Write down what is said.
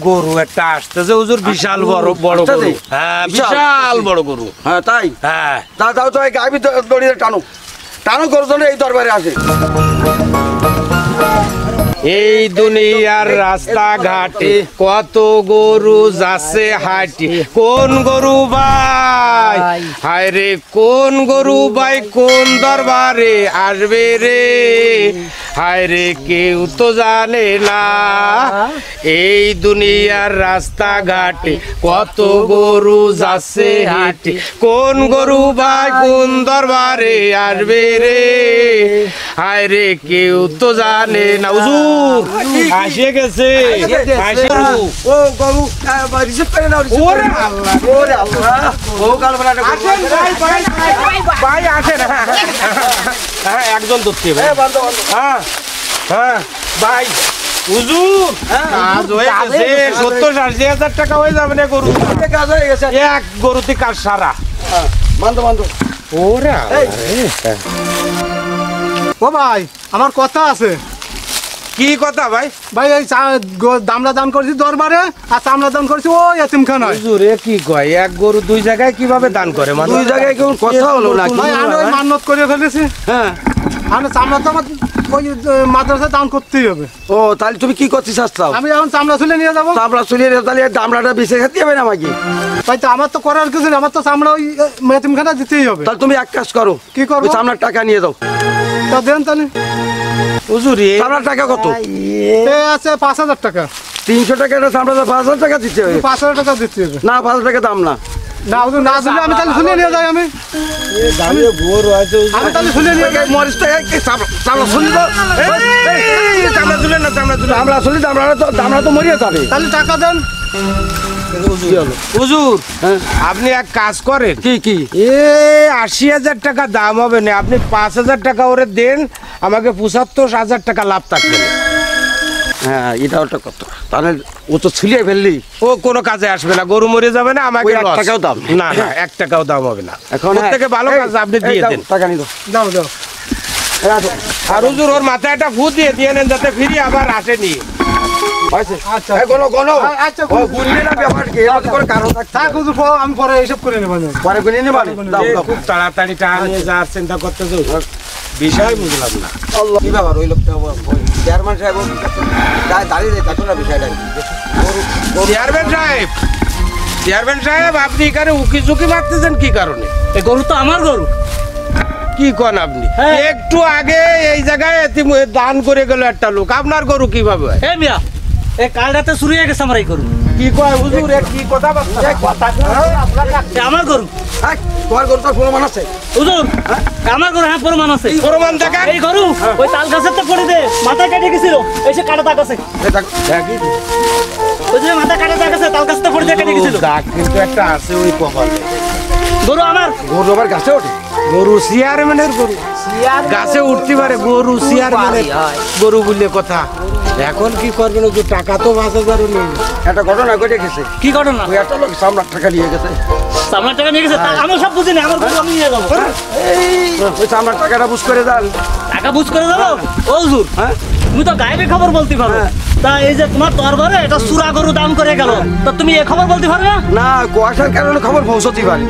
গরু একটা আসতেছে হুজুর, বিশাল বড় বড় গরু। হ্যাঁ বিশাল বড় গরু। হ্যাঁ তাই? হ্যাঁ দাও তো, গাবি দড়িয়ে টানো টানো, গরু জন্য এই দরবারে আসে। এই দুনিয়ার রাস্তাঘাটে কত গরু যাচ্ছে হাঁটি, কোন গরু ভাই হায় রে, কোন গরু ভাই কোন দরবারে আসবে রে, হায় রে কেউ তো জানে না। এই দুনিয়ার রাস্তাঘাটে কত গরু যাচ্ছে হাঁটি, কোন গরু ভাই কোন দরবারে আসবে রে, হায় রে কেউ তো জানে না। হুজুর আসে গেছে, ও গরু রিসিভ করে নাও। ওরে আল্লাহ, ওরে আল্লাহ, ও কাল বেলা আসেন ভাই, ভাই ভাই আসেন। হ্যাঁ একজন ধরতে হবে। হ্যাঁ হ্যাঁ ভাই হুজুর কাজ হয়ে গেছে, 70-80 টাকা হয়ে যাবে না গরু। কাজ হয়ে গেছে, এক গরুতে কাজ সারা। বান্ধব বান্ধব। ওরে ও ভাই আমার কথা আছে। কি কথা ভাই? ভাই এই দামলা দান করেছি দরবারে, আর চামড়া দান করেছি ওই এতিমখানায়। হুজুর এ কি কয়, এক গরু দুই জায়গায় কিভাবে দান করে? মানে দুই জায়গায় কেউ কথা হলো না। ভাই আমি ওই মান্নত করে ফেলেছি। হ্যাঁ আমি চামড়া তো আমার ওই মাদ্রাসায় দান করতেই হবে। ও তাহলে তুমি কি করতে চাচ্ছাও? আমি এখন চামড়া তুলে নিয়ে যাবো। চামড়া চলিয়ে তাহলে দামড়াটা বেঁচে খেতে হবে না আমাকে? ভাই তো আমার তো করার কিছু নেই, আমার তো চামড়া ওই এতিমখানা দিতেই হবে। তাহলে তুমি এক কাজ করো, কি করবো? ওই চামড়ার টাকা নিয়ে যাও। তা দেন তাহলে। হুজুর চামড়ার টাকা কত? এ আছে 5000 টাকা। 300 টাকা চামড়া, 5000 টাকা দিতে হবে। 5000 টাকা দিতে হবে। না 5000 টাকা দাম না। না হুজুর না দিলে আমি তাহলে শুনে নিয়ে যাই। আমি গরু আছে আমি তাহলে শুনে নিয়ে যাই। মরিচ টাকা চামড়া শুনি তো, চামড়া তুলে না, চামড়া তুলে। চামড়া শুনি, দামড়া তো মরিয়া যাবে। তাহলে টাকা দেন। হুজুর আপনি এক কাজ করেন, কি কি? 80,000 টাকা দাম হবে না, আপনি 5,000 টাকা ওরে দেন, আমাকে 75,000 টাকা লাভ থাকবে। হ্যাঁ এটা ওটা কত? তাহলে ও তো ছিলিয়ে ফেললি, ও কোনো কাজে আসবে না, গরু মরে যাবে না, আমাকে ওই 1 loss। টাকাও দাম না না 1 টাকাও দাম হবে না। এখন ওর থেকে ভালো কাজ আপনি দিয়ে দেন। টাকা নিয়ে দাও দাও। আর হুজুর ওর মাথায় একটা ফু দিয়ে নেন, যাতে ফিরে আবার আসেনি। আচ্ছা আচ্ছা গুনলে না ব্যাপার কি, এর কোনো কারণ থাকতে থাক হুজুর, আমি পরে এইসব করে নেব। পরে গুনে নেবা। দাও এ দাও। খুব তাড়াতাড়ি টাকা নিয়ে যাওয়ার চিন্তা করতেছে, বিষয় বুঝলাম না। আল্লাহ কি ব্যাপার, ওই লোকটা চেয়ারম্যান সাহেব দাঁড়িয়ে দেখো না বিষয়টা কি? চেয়ারম্যান সাহেব আপনি এখানে উকি ঝুঁকি মারতেছেন কি কারণে? এই গরু তো আমার গরু। কি কন আপনি? হ্যাঁ। একটু আগে এই জায়গায় দান করে গেল একটা লোক, আপনার গরু কিভাবে হয়? এ মিয়া, এই কাল রাতে চুরি হয়ে গেছে আমার এই গরু। কি কয় হুজুর, কি কথা বলছেন? এ আমার গরু। তোমার গরুটার প্রমাণ আছে? হুজুর আমার গরু, হ্যাঁ প্রমাণ আছে। প্রমাণ দেখান। এই গরু ওই তাল গাছের তো পড়ে দে মাথায় কেটে গেছিল, এসে কাটা দাগ আছে। ওই যে মাথা কাটা দাগ আছে, তাল গাছ তো পড়ে কেটে গেছিল। দাগ কিন্তু একটা আছে ওই কপালে। গরু আমার। গরু আবার গাছে ওঠে? গরু চেয়ারম্যানের গরু গাছে উঠতে পারে, গরু চেয়ারম্যানের গরু বললে কথা। এখন কি করবেন, যে টাকা তো 5,000 নেই। একটা ঘটনা ঘটে গেছে। কি ঘটনা? ওই একটা লোক চামড়ার টাকা নিয়ে গেছে। চামড়ার টাকা নিয়ে গেছে? আমি সব বুঝিনি, আমার গরু আমি নিয়ে যাবো। ওই চামড়ার টাকাটা বুঝ করে দেন। টাকা বুঝ করে যাবো? ও হুজুর তুমি তো গায়েবের খবর বলতে পারো। তা এই যে তোমার দরবারে এটা চুরা গরু দাম করে গেল, তা তুমি এ খবর বলতে পারবে না? না কুয়াশার কারণে খবর পৌঁছতে পারি।